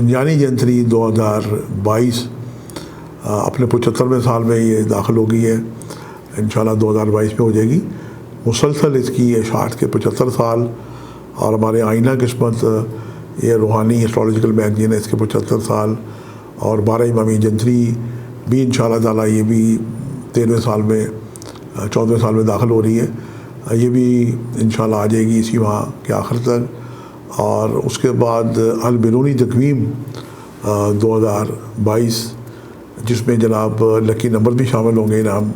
زندیانی جنتری 2022 اپنے 75ویں سال میں یہ داخل ہو گئی ہے، انشاءاللہ 2022 میں ہو جائے گی۔ مسلسل اس کی اشاعت کے 75 سال، اور ہمارے آئینہ قسمت یہ روحانی اسٹرالوجیکل میگزین ہے، اس کے 75 سال، اور 12 امامی جنتری بھی انشاءاللہ تعالیٰ یہ بھی 13ویں سال میں 14ویں سال میں داخل ہو رہی ہے، یہ بھی انشاءاللہ آ جائے گی اسی ماہ کے آخر تک۔ اور اس کے بعد البیرونی تقویم 2022، جس میں جناب لکی نمبر بھی شامل ہوں گے، انعام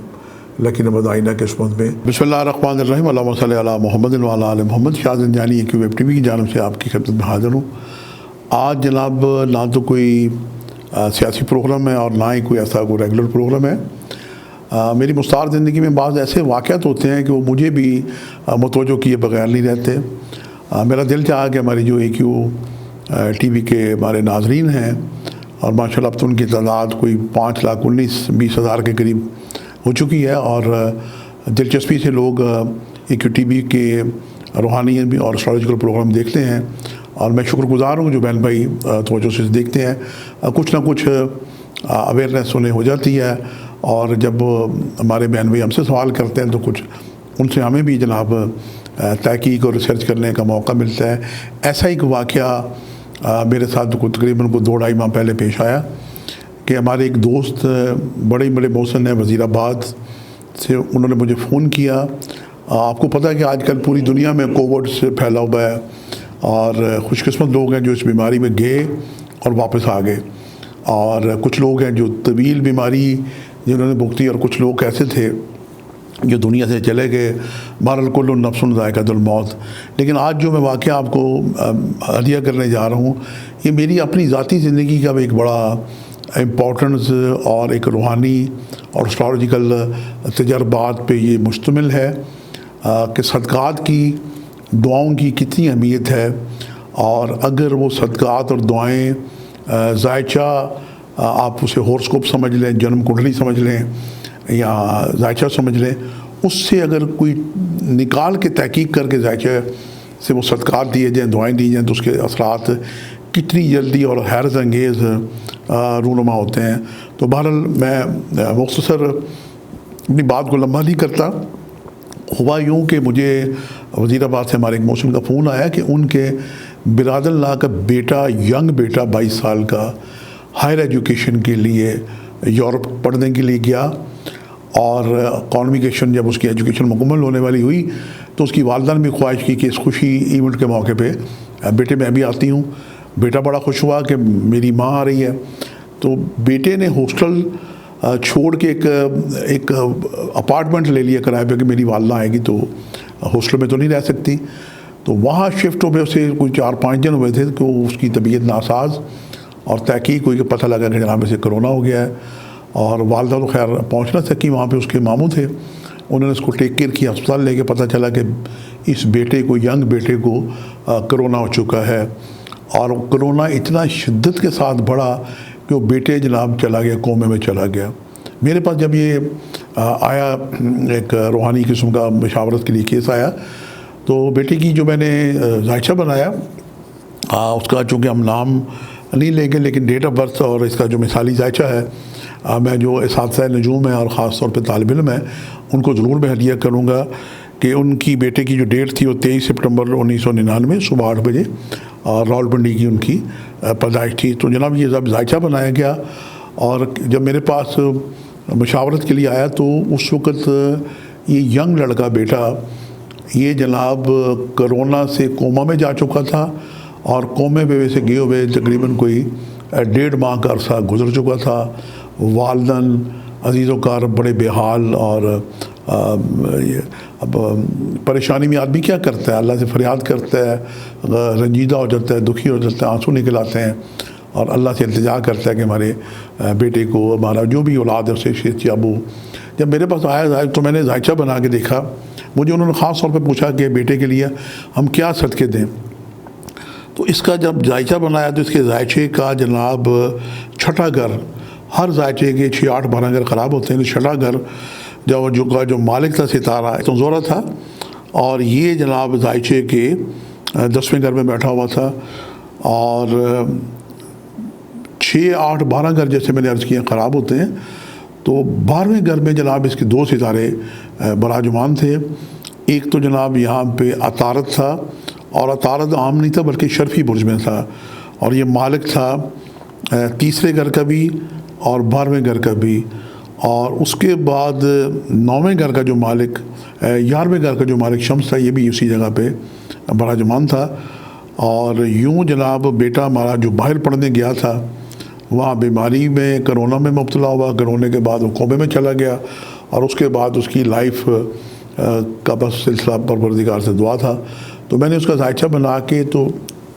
لکی نمبر آئینہ قسمت میں۔ بسم اللہ الرحمن الرحیم، اللہم صلی علی محمد وعلی آل محمد۔ شاہ زندیانی ویب ٹی وی کی جانب سے آپ کی خدمت میں حاضر ہوں۔ آج جناب نہ تو کوئی سیاسی پروگرام ہے اور نہ ہی کوئی ایسا کوئی ریگولر پروگرام ہے۔ میری مستعار زندگی میں بعض ایسے واقعات ہوتے ہیں کہ وہ مجھے بھی متوجہ کیے بغیر نہیں رہتے۔ میرا دل چاہا کہ ہماری جو AQ ٹی وی کے ہمارے ناظرین ہیں، اور ماشاءاللہ اب تو ان کی تعداد کوئی 5,19,20,000 کے قریب ہو چکی ہے، اور دلچسپی سے لوگ AQ ٹی وی کے روحانی اور اسٹرالوجیکل پروگرام دیکھتے ہیں، اور میں شکر گزار ہوں جو بہن بھائی توجہ سے دیکھتے ہیں۔ کچھ نہ کچھ اویئرنیس انہیں ہو جاتی ہے، اور جب ہمارے بہن بھائی ہم سے سوال کرتے ہیں تو کچھ ان سے ہمیں بھی جناب تحقیق اور ریسرچ کرنے کا موقع ملتا ہے۔ ایسا ایک واقعہ میرے ساتھ تقریباً 2-2.5 ماہ پہلے پیش آیا کہ ہمارے ایک دوست بڑے محسن ہیں وزیر آباد سے، انہوں نے مجھے فون کیا۔ آپ کو پتہ ہے کہ آج کل پوری دنیا میں کووڈ سے پھیلا ہوا ہے، اور خوش قسمت لوگ ہیں جو اس بیماری میں گئے اور واپس آ گئے، اور کچھ لوگ ہیں جو طویل بیماری جنہوں نے بھگتی، اور کچھ لوگ ایسے تھے جو دنیا سے چلے گئے۔ بہرحال کل نفس ذائقۃ الموت۔ لیکن آج جو میں واقعہ آپ کو ہدیہ کرنے جا رہا ہوں، یہ میری اپنی ذاتی زندگی کا ایک بڑا امپورٹنس اور ایک روحانی اور اسٹرالوجیکل تجربات پہ یہ مشتمل ہے کہ صدقات کی، دعاؤں کی کتنی اہمیت ہے، اور اگر وہ صدقات اور دعائیں ذائچہ، آپ اسے ہورسکوپ سمجھ لیں، جنم کنڈلی سمجھ لیں یا ذائچہ سمجھ لیں، اس سے اگر کوئی نکال کے تحقیق کر کے ذائچہ سے وہ صدقات دیے جائیں، دعائیں دی جائیں، تو اس کے اثرات کتنی جلدی اور حیرت انگیز رونما ہوتے ہیں۔ تو بہرحال میں مختصر اپنی بات کو لمبا نہیں کرتا۔ ہوا یوں کہ مجھے وزیر آباد سے ہمارے ایک موسم کا فون آیا کہ ان کے برادر اللہ کا بیٹا، ینگ بیٹا 22 سال کا، ہائر ایجوکیشن کے لیے یورپ پڑھنے کے لیے گیا، اور کانویکیشن جب اس کی ایجوکیشن مکمل ہونے والی ہوئی تو اس کی والدہ نے بھی خواہش کی کہ اس خوشی ایونٹ کے موقع پہ بیٹے میں بھی آتی ہوں۔ بیٹا بڑا خوش ہوا کہ میری ماں آ رہی ہے، تو بیٹے نے ہاسٹل چھوڑ کے ایک اپارٹمنٹ لے لیا کرائے پہ کہ میری والدہ آئے گی تو ہاسٹل میں تو نہیں رہ سکتی۔ تو وہاں شفٹ ہوئے، اسے کوئی 4-5 دن ہوئے تھے کہ اس کی طبیعت ناساز، اور تحقیق ہوئی کہ پتہ لگا کہ جناب اسے کرونا ہو گیا ہے، اور والدہ تو خیر پہنچ نہ سکی، وہاں پہ اس کے ماموں تھے، انہوں نے اس کو ٹیک کیئر کیا، ہسپتال لے کے پتہ چلا کہ اس بیٹے کو، ینگ بیٹے کو کرونا ہو چکا ہے، اور کرونا اتنا شدت کے ساتھ بڑھا کہ وہ بیٹے جناب چلا گیا، کومے میں چلا گیا۔ میرے پاس جب یہ آیا، ایک روحانی قسم کا مشاورت کے لیے کیس آیا، تو بیٹے کی جو میں نے ذائچہ بنایا، اس کا چونکہ ہم نام نہیں لیں گے، لیکن ڈیٹ آف برتھ اور اس کا جو مثالی ذائچہ ہے، میں جو اساتذہ نجوم ہیں اور خاص طور پہ طالب علم ہیں ان کو ضرور میں ہدیہ کروں گا کہ ان کی بیٹے کی جو ڈیٹ تھی وہ 23 سپٹمبر 1999 صبح 8 بجے، اور راولپنڈی کی ان کی پیدائش تھی۔ تو جناب یہ جب ذائچہ بنایا گیا، اور جب میرے پاس مشاورت کے لیے آیا تو اس وقت یہ ینگ لڑکا بیٹا یہ جناب کرونا سے کوما میں جا چکا تھا، اور کومے پہ ویسے گئے ہوئے تقریباً کوئی 1.5 ماہ کا عرصہ گزر چکا تھا۔ والدین عزیز و کار بڑے بے حال، اور اب پریشانی میں آدمی کیا کرتا ہے، اللہ سے فریاد کرتا ہے، رنجیدہ ہو جاتا ہے، دکھی ہو جاتا ہے، آنسو نکل آتے ہیں، اور اللہ سے التجا کرتا ہے کہ ہمارے بیٹے کو، ہمارا جو بھی اولاد ہے اسے شیخ ابو۔ جب میرے پاس آیا تو میں نے ذائچہ بنا کے دیکھا، مجھے انہوں نے خاص طور پہ پوچھا کہ بیٹے کے لیے ہم کیا صدقے دیں۔ تو اس کا جب ذائچہ بنایا تو اس کے ذائچے کا جناب چھٹا گھر، ہر ذائچے کے 6-8-12 گھر خراب ہوتے ہیں، تو چھٹا گھر جو مالک تھا ستارہ تو زورہ تھا، اور یہ جناب ذائچے کے 10ویں گھر میں بیٹھا ہوا تھا، اور 6, 8, 12 گھر جیسے میں نے عرض کیا خراب ہوتے ہیں، تو 12ویں گھر میں جناب اس کے 2 ستارے براجمان تھے۔ ایک تو جناب یہاں پہ عطارد تھا، اور عطارد عام نہیں تھا بلکہ شرفی برج میں تھا، اور یہ مالک تھا تیسرے گھر کا بھی اور 12ویں گھر کا بھی، اور اس کے بعد 9ویں گھر کا جو مالک 11ویں گھر کا جو مالک شمس تھا، یہ بھی اسی جگہ پہ براجمان تھا۔ اور یوں جناب بیٹا ہمارا جو باہر پڑھنے گیا تھا وہاں بیماری میں کرونا میں مبتلا ہوا، کرونے کے بعد وہ کومے میں چلا گیا، اور اس کے بعد اس کی لائف کا بس سلسلہ پروردگار سے دعا تھا۔ تو میں نے اس کا ذائچہ بنا کے تو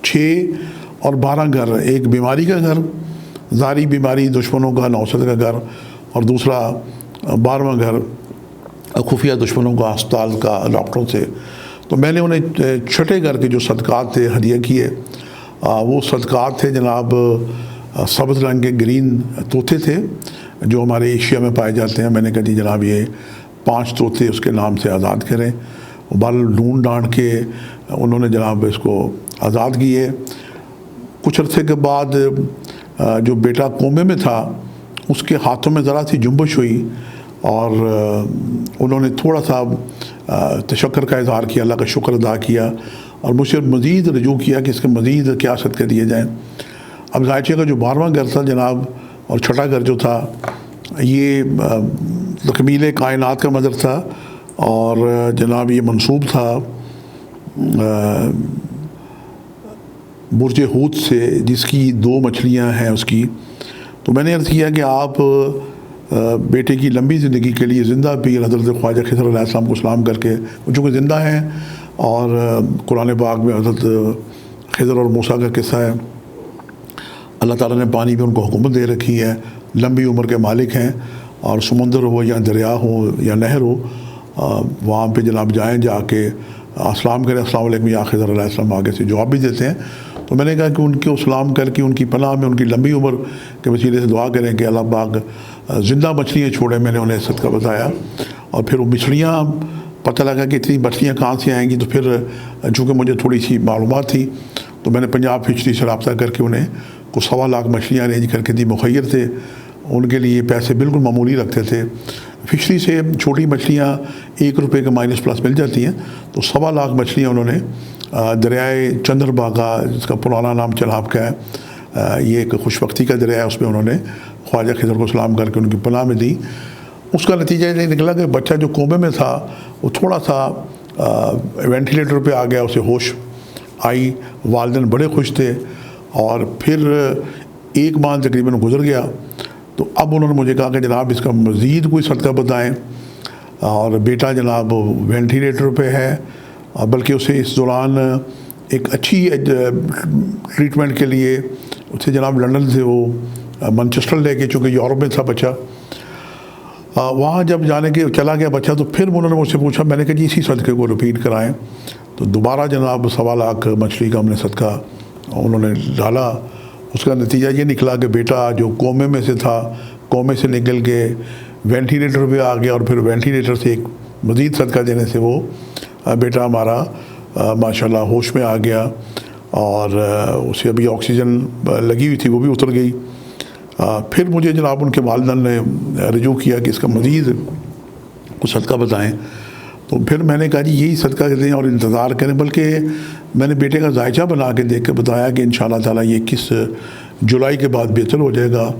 6 اور 12 گھر، ایک بیماری کا گھر، ظاہری بیماری، دشمنوں کا نوسط کا گھر، اور دوسرا 12واں گھر خفیہ دشمنوں کا، ہسپتال کا، ڈاکٹروں سے۔ تو میں نے انہیں چھٹے گھر کے جو صدقات تھے ہدیہ کیے۔ وہ صدقات تھے جناب سبز رنگ کے گرین طوطے تھے جو ہمارے ایشیا میں پائے جاتے ہیں۔ میں نے کہا جی جناب یہ 5 طوطے اس کے نام سے آزاد کریں۔ بل ڈھونڈ ڈانڈ کے انہوں نے جناب اس کو آزاد کیے۔ کچھ عرصے کے بعد جو بیٹا کومے میں تھا اس کے ہاتھوں میں ذرا سی جنبش ہوئی، اور انہوں نے تھوڑا سا تشکر کا اظہار کیا، اللہ کا شکر ادا کیا، اور مجھ سے مزید رجوع کیا کہ اس کے مزید کیا صدقے دیے جائیں۔ اب ذائچے کا جو 12واں گھر تھا جناب، اور چھٹا گھر جو تھا، یہ تکمیل کائنات کا مظہر تھا، اور جناب یہ منسوب تھا برج حوت سے، جس کی 2 مچھلیاں ہیں اس کی۔ تو میں نے عرض کیا کہ آپ بیٹے کی لمبی زندگی کے لیے زندہ پیر حضرت خواجہ خضر علیہ السلام کو سلام کر کے، چونکہ زندہ ہیں، اور قرآن پاک میں حضرت خضر اور موسیٰ کا قصہ ہے، اللہ تعالیٰ نے پانی پہ ان کو حکومت دے رکھی ہے، لمبی عمر کے مالک ہیں، اور سمندر ہو یا دریا ہو یا نہر ہو، وہاں پہ جناب جائیں، جا کے السلام کریں، السلام علیکم یا خضر علیہ السلام، آگے سے جواب بھی دیتے ہیں۔ تو میں نے کہا کہ ان کو سلام کر کے ان کی پناہ میں ان کی لمبی عمر کے وسیلے سے دعا کریں کہ اللہ پاک زندہ مچھلیاں چھوڑیں۔ میں نے انہیں صدقہ بتایا، اور پھر وہ مچھلیاں، پتہ لگا کہ اتنی مچھلیاں کہاں سے آئیں گی، تو پھر چونکہ مجھے تھوڑی سی معلومات تھی تو میں نے پنجاب فشری سے رابطہ کر کے انہیں کو 1.25 لاکھ مچھلیاں ارینج کر کے دی۔ مخیر تھے، ان کے لیے پیسے بالکل معمولی رکھتے تھے۔ فشری سے چھوٹی مچھلیاں 1 روپے کے مائنس پلس مل جاتی ہیں، تو 1.25 لاکھ مچھلیاں انہوں نے دریائے چندر باغا، جس کا پرانا نام چناب کا ہے، یہ ایک خوش بختی کا دریا ہے، اس میں انہوں نے خواجہ خضر کو سلام کر کے ان کی پناہ میں دی۔ اس کا نتیجہ یہ نکلا کہ بچہ جو کومے میں تھا وہ تھوڑا سا وینٹیلیٹر پہ آ گیا، اسے ہوش آئی، والدین بڑے خوش تھے، اور پھر 1 ماہ تقریباً گزر گیا۔ تو اب انہوں نے مجھے کہا کہ جناب اس کا مزید کوئی صدقہ بتائیں، اور بیٹا جناب وینٹیلیٹر پہ ہے، بلکہ اسے اس دوران ایک اچھی ٹریٹمنٹ کے لیے اسے جناب لندن سے وہ مانچسٹر لے کے، چونکہ یورپ میں تھا بچہ، وہاں جب جانے کے چلا گیا بچہ، تو پھر انہوں نے مجھ سے پوچھا، میں نے کہا جی اسی صدقے کو رپیٹ کرائیں۔ تو دوبارہ جناب 1.25 لاکھ مچھلی کا ہم نے صدقہ انہوں نے ڈالا۔ اس کا نتیجہ یہ نکلا کہ بیٹا جو کومے میں سے تھا، کومے سے نکل کے وینٹیلیٹر پہ آ گیا، اور پھر وینٹیلیٹر سے ایک مزید صدقہ دینے سے وہ بیٹا ہمارا ماشاءاللہ ہوش میں آ گیا، اور اسے ابھی آکسیجن لگی ہوئی تھی وہ بھی اتر گئی۔ پھر مجھے جناب ان کے والدین نے رجوع کیا کہ اس کا مزید کچھ صدقہ بتائیں۔ تو پھر میں نے کہا جی یہی صدقہ دیں اور انتظار کریں، بلکہ میں نے بیٹے کا ذائچہ بنا کے دیکھ کے بتایا کہ انشاءاللہ تعالیٰ یہ 21 جولائی کے بعد بہتر ہو جائے گا۔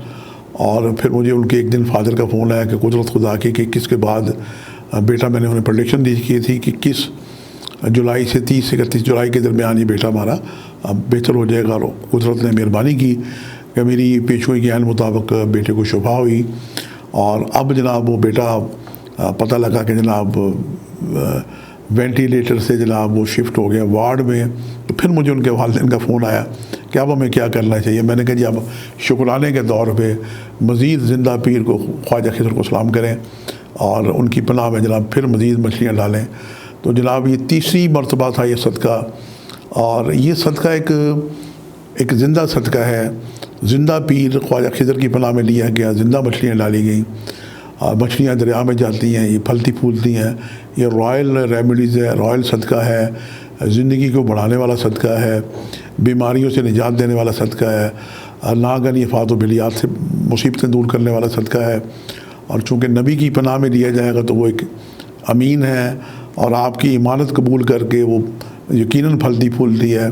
اور پھر مجھے ان کے ایک دن فادر کا فون آیا کہ قدرت خدا کی کہ 21 کے بعد بیٹا، میں نے انہیں پریڈکشن دی کی تھی کہ 21 جولائی سے 30 سے 31 جولائی کے درمیان یہ بیٹا ہمارا بہتر ہو جائے گا، اور قدرت نے مہربانی کی کہ میری پیشگوئی کے عین مطابق بیٹے کو شفا ہوئی۔ اور اب جناب وہ بیٹا پتہ لگا کہ جناب وینٹیلیٹر سے جناب وہ شفٹ ہو گیا وارڈ میں۔ تو پھر مجھے ان کے والدین کا فون آیا کہ اب ہمیں کیا کرنا چاہیے۔ میں نے کہا جی اب شکرانے کے دور پہ مزید زندہ پیر کو خواجہ خضر کو سلام کریں، اور ان کی پناہ میں جناب پھر مزید مچھلیاں ڈالیں۔ تو جناب یہ 3ری مرتبہ تھا یہ صدقہ، اور یہ صدقہ ایک زندہ صدقہ ہے۔ زندہ پیر خواجہ خضر کی پناہ میں لیا گیا، زندہ مچھلیاں ڈالی گئیں، اور مچھلیاں دریا میں جاتی ہیں، یہ پھلتی پھولتی ہیں۔ یہ رائل ریمیڈیز ہے، رائل صدقہ ہے، زندگی کو بڑھانے والا صدقہ ہے، بیماریوں سے نجات دینے والا صدقہ ہے۔ ناگن افات و بلیات سے مصیبتیں دور کرنے والا صدقہ ہے، اور چونکہ نبی کی پناہ میں لیا جائے گا تو وہ ایک امین ہے، اور آپ کی امانت قبول کر کے وہ یقیناً پھلتی پھولتی ہے،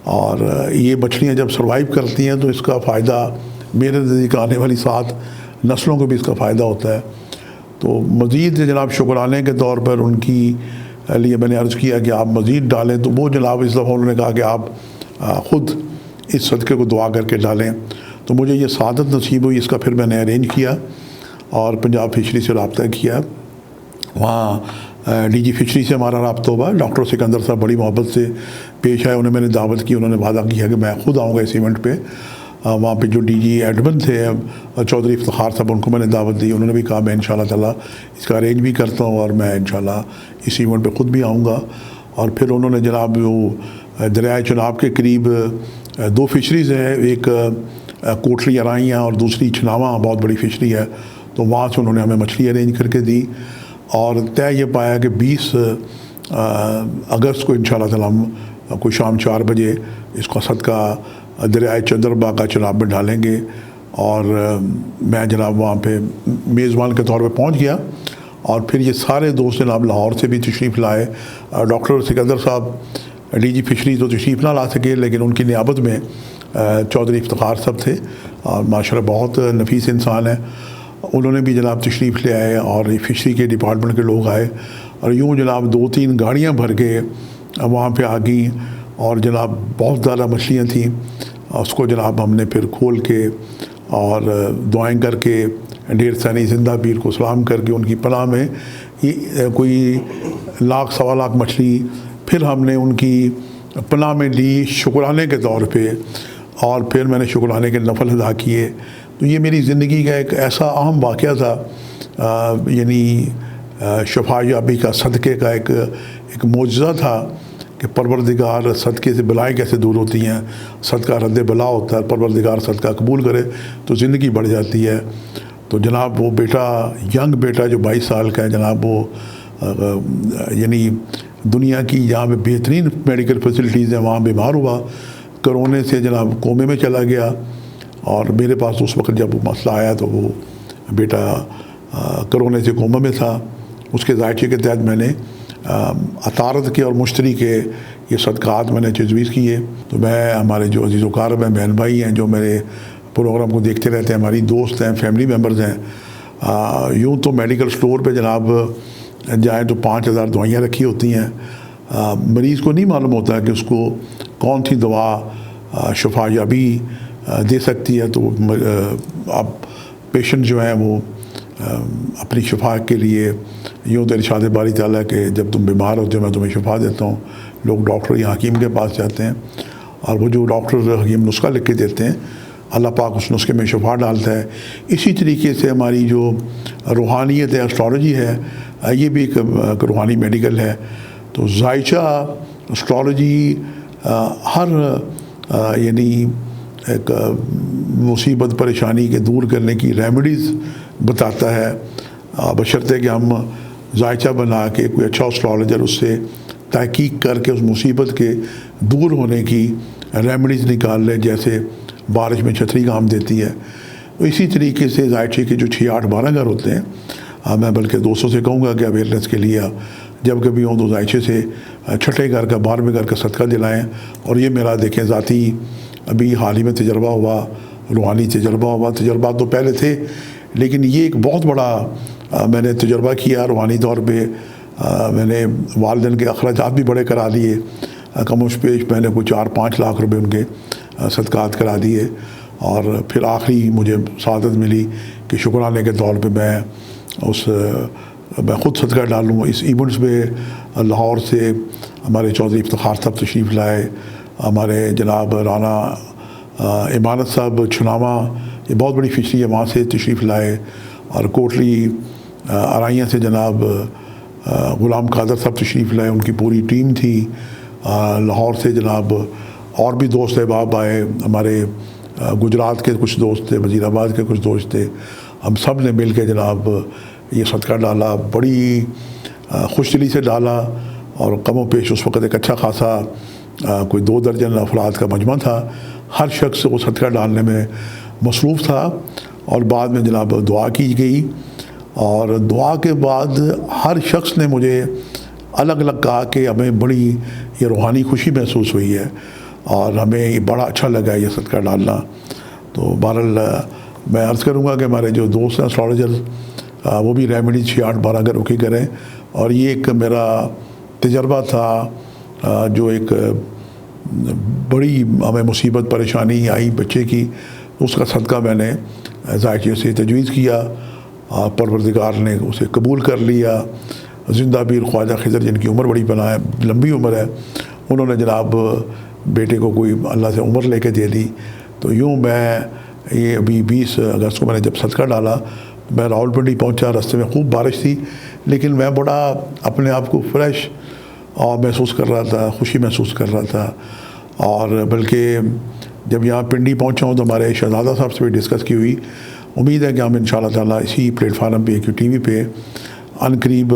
اور یہ مچھلیاں جب سروائیو کرتی ہیں تو اس کا فائدہ میرے نزدیک آنے والی 7 نسلوں کو بھی اس کا فائدہ ہوتا ہے۔ تو مزید جناب شکرانے کے طور پر ان کی لیے میں نے عرض کیا کہ آپ مزید ڈالیں، تو وہ جناب اس دفعہ انہوں نے کہا کہ آپ خود اس صدقے کو دعا کر کے ڈالیں، تو مجھے یہ سعادت نصیب ہوئی۔ اس کا پھر میں نے ارینج کیا اور پنجاب فشری سے رابطہ کیا، وہاں ڈی جی فشری سے ہمارا رابطہ ہوا، ڈاکٹر سکندر صاحب بڑی محبت سے پیش آئے، انہیں میں نے دعوت کی، انہوں نے وعدہ کیا کہ میں خود آؤں گا اس ایونٹ پہ۔ وہاں پہ جو ڈی جی ایڈمن تھے چودھری افتخار صاحب، ان کو میں نے دعوت دی، انہوں نے بھی کہا میں انشاءاللہ تعالیٰ اس کا ارینج بھی کرتا ہوں اور میں انشاءاللہ اس ایونٹ پہ خود بھی آؤں گا۔ اور پھر انہوں نے جناب وہ دریائے چناب کے قریب 2 فشریز ہیں، ایک کوٹلی ارائیاں اور دوسری چھناواں، بہت بڑی فشری ہے، تو وہاں سے انہوں نے ہمیں مچھلی ارینج کر کے دی، اور طے یہ پایا کہ 20 اگست کو انشاءاللہ تعالیٰ ہم کوئی شام 4 بجے اس کا صدقہ دریائے چندر کا چناب میں ڈالیں گے۔ اور میں جناب وہاں پہ میزبان کے طور پہ پہنچ گیا، اور پھر یہ سارے دوست جناب لاہور سے بھی تشریف لائے۔ ڈاکٹر سکندر صاحب ڈی جی فشری تو تشریف نہ لا سکے، لیکن ان کی نیابت میں چودھری افتخار صاحب تھے، اور ماشاءاللہ بہت نفیس انسان ہیں، انہوں نے بھی جناب تشریف لے آئے، اور فشری کے ڈپارٹمنٹ کے لوگ آئے، اور یوں جناب 2-3 گاڑیاں بھر کے وہاں پہ آ گئیں، اور جناب بہت زیادہ مچھلیاں تھیں۔ اس کو جناب ہم نے پھر کھول کے اور دعائیں کر کے ڈھیر ثانی زندہ پیر کو سلام کر کے ان کی پناہ میں یہ کوئی 1 سوا لاکھ مچھلی پھر ہم نے ان کی پناہ میں لی شکرانے کے طور پہ، اور پھر میں نے شکرانے کے نفل ادا کیے۔ تو یہ میری زندگی کا ایک ایسا اہم واقعہ تھا، یعنی شفا یابی کا صدقے کا ایک معجزہ تھا کہ پروردگار صدقے سے بلائیں کیسے دور ہوتی ہیں، صدقہ رد بلا ہوتا ہے، پروردگار صدقہ قبول کرے تو زندگی بڑھ جاتی ہے۔ تو جناب وہ بیٹا، ینگ بیٹا جو 22 سال کا ہے جناب، وہ یعنی دنیا کی جہاں پہ بہترین میڈیکل فیسلٹیز ہیں وہاں بیمار ہوا، کرونے سے جناب کومے میں چلا گیا، اور میرے پاس اس وقت جب وہ مسئلہ آیا تو وہ بیٹا کرونے سے کوما میں تھا۔ اس کے ذائقے کے تحت میں نے اطارت کے اور مشتری کے یہ صدقات میں نے تجویز کیے۔ تو میں، ہمارے جو عزیز و اقارب ہیں، بہن بھائی ہیں جو میرے پروگرام کو دیکھتے رہتے ہیں، ہماری دوست ہیں، فیملی ممبرز ہیں، یوں تو میڈیکل سٹور پہ جناب جائیں تو 5000 دوائیاں رکھی ہوتی ہیں، مریض کو نہیں معلوم ہوتا کہ اس کو کون سی دوا شفا یابی دے سکتی ہے۔ تو اب پیشنٹ جو ہیں وہ اپنی شفا کے لیے یوں تو ارشاد باری تعالیٰ کہ جب تم بیمار ہوتے ہو میں تمہیں شفا دیتا ہوں، لوگ ڈاکٹر یا حکیم کے پاس جاتے ہیں، اور وہ جو ڈاکٹر حکیم نسخہ لکھ کے دیتے ہیں اللہ پاک اس نسخے میں شفا ڈالتا ہے۔ اسی طریقے سے ہماری جو روحانیت ہے، اسٹرالوجی ہے، یہ بھی ایک روحانی میڈیکل ہے۔ تو ذائچہ اسٹرالوجی ہر یعنی ایک مصیبت پریشانی کے دور کرنے کی ریمیڈیز بتاتا ہے، بشرطے کہ ہم ذائچہ بنا کے کوئی اچھا اسٹرالوجر اس سے تحقیق کر کے اس مصیبت کے دور ہونے کی ریمیڈیز نکال لے، جیسے بارش میں چھتری کام دیتی ہے۔ تو اسی طریقے سے ذائچے کے جو 6 8 12 گھر ہوتے ہیں، میں بلکہ دوستوں سے کہوں گا کہ اویئرنیس کے لیے جب کبھی ہوں تو ذائچے سے 6ٹھے گھر کا 12ویں گھر کا صدقہ دلائیں۔ اور یہ میرا دیکھیں ذاتی ابھی حال ہی میں تجربہ ہوا، روحانی تجربہ ہوا، تجربات تو پہلے تھے لیکن یہ ایک بہت بڑا میں نے تجربہ کیا روحانی طور پہ۔ میں نے والدین کے اخراجات بھی بڑے کرا لیے، کم و بیش میں نے کوئی 4-5 لاکھ روپے ان کے صدقات کرا دیے، اور پھر آخری مجھے سعادت ملی کہ شکرانے کے طور پہ میں خود صدقہ ڈالوں۔ اس ایونٹس میں لاہور سے ہمارے چودھری افتخار صاحب تشریف لائے، ہمارے جناب رانا امانت صاحب چھناواں، یہ بہت بڑی فشری ہے، وہاں سے تشریف لائے، اور کوٹلی ارائیاں سے جناب غلام قادر صاحب تشریف لائے، ان کی پوری ٹیم تھی۔ لاہور سے جناب اور بھی دوست احباب آئے، ہمارے گجرات کے کچھ دوست تھے، وزیر آباد کے کچھ دوست تھے، ہم سب نے مل کے جناب یہ صدقہ ڈالا، بڑی خوش دلی سے ڈالا، اور کم و پیش اس وقت ایک اچھا خاصا کوئی 2 درجن افراد کا مجمع تھا، ہر شخص وہ صدقہ ڈالنے میں مصروف تھا، اور بعد میں جناب دعا کی گئی، اور دعا کے بعد ہر شخص نے مجھے الگ الگ کہا کہ ہمیں بڑی یہ روحانی خوشی محسوس ہوئی ہے اور ہمیں یہ بڑا اچھا لگا ہے یہ صدقہ ڈالنا۔ تو بہرحال میں عرض کروں گا کہ ہمارے جو دوست ہیں اسٹرالوجرز وہ بھی ریمیڈی 6812 کا رکھے کریں، اور یہ ایک میرا تجربہ تھا جو ایک بڑی ہمیں مصیبت پریشانی آئی بچے کی، اس کا صدقہ میں نے ذائقے سے تجویز کیا، پروردگار نے اسے قبول کر لیا۔ زندہ پیر خواجہ خضر جن کی عمر بڑی پناہ ہے، لمبی عمر ہے، انہوں نے جناب بیٹے کو کوئی اللہ سے عمر لے کے دے دی۔ تو یوں میں یہ ابھی 20 اگست کو میں نے جب صدقہ ڈالا، میں راولپنڈی پہنچا، راستے میں خوب بارش تھی، لیکن میں بڑا اپنے آپ کو فریش اور محسوس کر رہا تھا، خوشی محسوس کر رہا تھا۔ اور بلکہ جب یہاں پنڈی پہنچا ہوں تو ہمارے شہزادہ صاحب سے بھی ڈسکس کی ہوئی، امید ہے کہ ہم انشاءاللہ تعالیٰ اسی پلیٹ فارم پہ ایک ٹی وی پہ عن قریب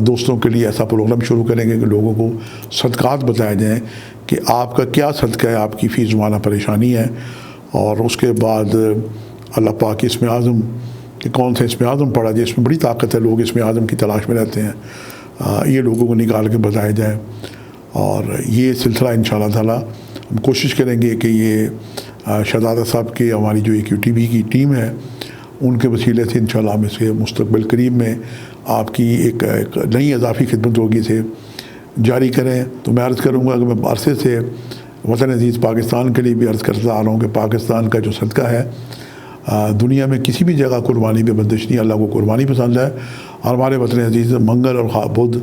دوستوں کے لیے ایسا پروگرام شروع کریں گے کہ لوگوں کو صدقات بتائے جائیں کہ آپ کا کیا صدقہ ہے، آپ کی فی زمانہ پریشانی ہے، اور اس کے بعد اللہ پاک اسم اعظم کہ کون سا اسم اعظم پڑھا جائے، اس میں بڑی طاقت ہے، لوگ اسم اعظم کی تلاش میں رہتے ہیں، یہ لوگوں کو نکال کے بتائے جائیں۔ اور یہ سلسلہ انشاءاللہ تعالیٰ ہم کوشش کریں گے کہ یہ شہزادہ صاحب کی ہماری جو ایک ٹی وی کی ٹیم ہے ان کے وسیلے سے انشاءاللہ ہم اسے مستقبل قریب میں آپ کی ایک نئی اضافی خدمت ہوگی اسے جاری کریں۔ تو میں عرض کروں گا کہ میں عرصے سے وطن عزیز پاکستان کے لیے بھی عرض کرتا آ رہا ہوں کہ پاکستان کا جو صدقہ ہے دنیا میں کسی بھی جگہ قربانی پہ بندش نہیں، اللہ کو قربانی پسند ہے، اور ہمارے وطن عزیز منگل اور بدھ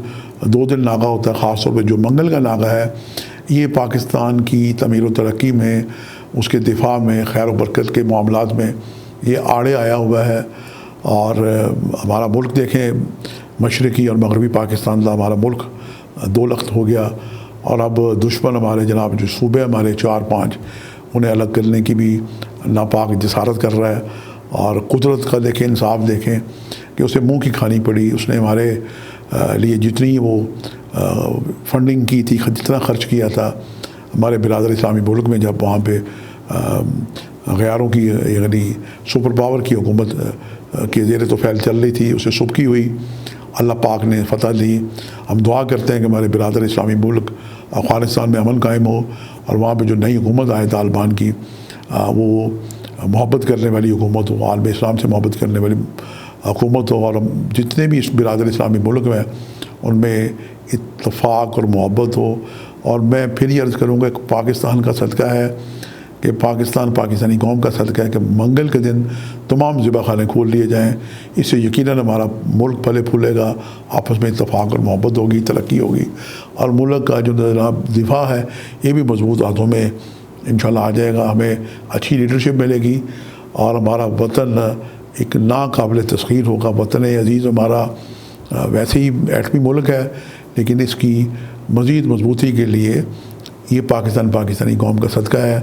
2 دن ناغہ ہوتا ہے، خاص طور پہ جو منگل کا ناغہ ہے یہ پاکستان کی تعمیر و ترقی میں، اس کے دفاع میں، خیر و برکت کے معاملات میں یہ آڑے آیا ہوا ہے۔ اور ہمارا ملک دیکھیں، مشرقی اور مغربی پاکستان کا ہمارا ملک 2 لخت ہو گیا، اور اب دشمن ہمارے جناب جو صوبے ہمارے 4-5 انہیں الگ کرنے کی بھی ناپاک جسارت کر رہا ہے۔ اور قدرت کا دیکھیں، انصاف دیکھیں کہ اسے منہ کی کھانی پڑی، اس نے ہمارے لیے جتنی وہ فنڈنگ کی تھی، جتنا خرچ کیا تھا ہمارے برادر اسلامی ملک میں، جب وہاں پہ غیاروں کی یعنی سپر پاور کی حکومت کے زیر تو فعل چل رہی تھی، اسے سبکی ہوئی، اللہ پاک نے فتح دی۔ ہم دعا کرتے ہیں کہ ہمارے برادر اسلامی ملک افغانستان میں امن قائم ہو، اور وہاں پہ جو نئی حکومت آئے طالبان کی وہ محبت کرنے والی حکومت ہو، عالم اسلام سے محبت کرنے والی حکومت ہو، اور جتنے بھی اس برادر اسلامی ملک میں ان میں اتفاق اور محبت ہو۔ اور میں پھر یہ عرض کروں گا کہ پاکستان کا صدقہ ہے کہ پاکستانی قوم کا صدقہ ہے کہ منگل کے دن تمام ذبح خانے کھول لیے جائیں، اس سے یقیناً ہمارا ملک پھلے پھولے گا، آپس میں اتفاق اور محبت ہوگی، ترقی ہوگی، اور ملک کا جو دفاع ہے یہ بھی مضبوط ہاتھوں میں انشاءاللہ آ جائے گا، ہمیں اچھی لیڈرشپ ملے گی، اور ہمارا وطن ایک ناقابل تسخیر ہوگا۔ وطن عزیز ہمارا ویسے ہی ایٹمی ملک ہے، لیکن اس کی مزید مضبوطی کے لیے یہ پاکستانی قوم کا صدقہ ہے۔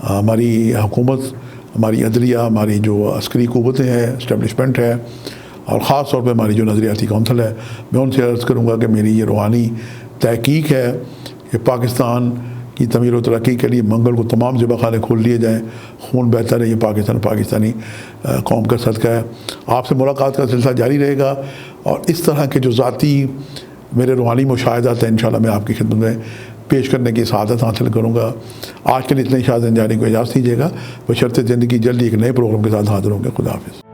ہماری حکومت، ہماری عدلیہ، ہماری جو عسکری قوتیں ہیں، اسٹیبلشمنٹ ہے، اور خاص طور پہ ہماری جو نظریاتی کونسل ہے، میں ان سے عرض کروں گا کہ میری یہ روحانی تحقیق ہے کہ پاکستان کی تعمیر و ترقی کے لیے منگل کو تمام ذبح خانے کھول لیے جائیں، خون بہتا رہے، یہ پاکستانی قوم کا صدقہ ہے۔ آپ سے ملاقات کا سلسلہ جاری رہے گا، اور اس طرح کے جو ذاتی میرے روحانی مشاہدات ہیں انشاءاللہ میں آپ کی خدمت میں پیش کرنے کی سعادت حاصل کروں گا۔ آج کے لیے اتنے شاذ جانی کو اجازت دیجیے گا، بشرط زندگی جلدی ایک نئے پروگرام کے ساتھ حاضر ہوں گے۔ خدا حافظ۔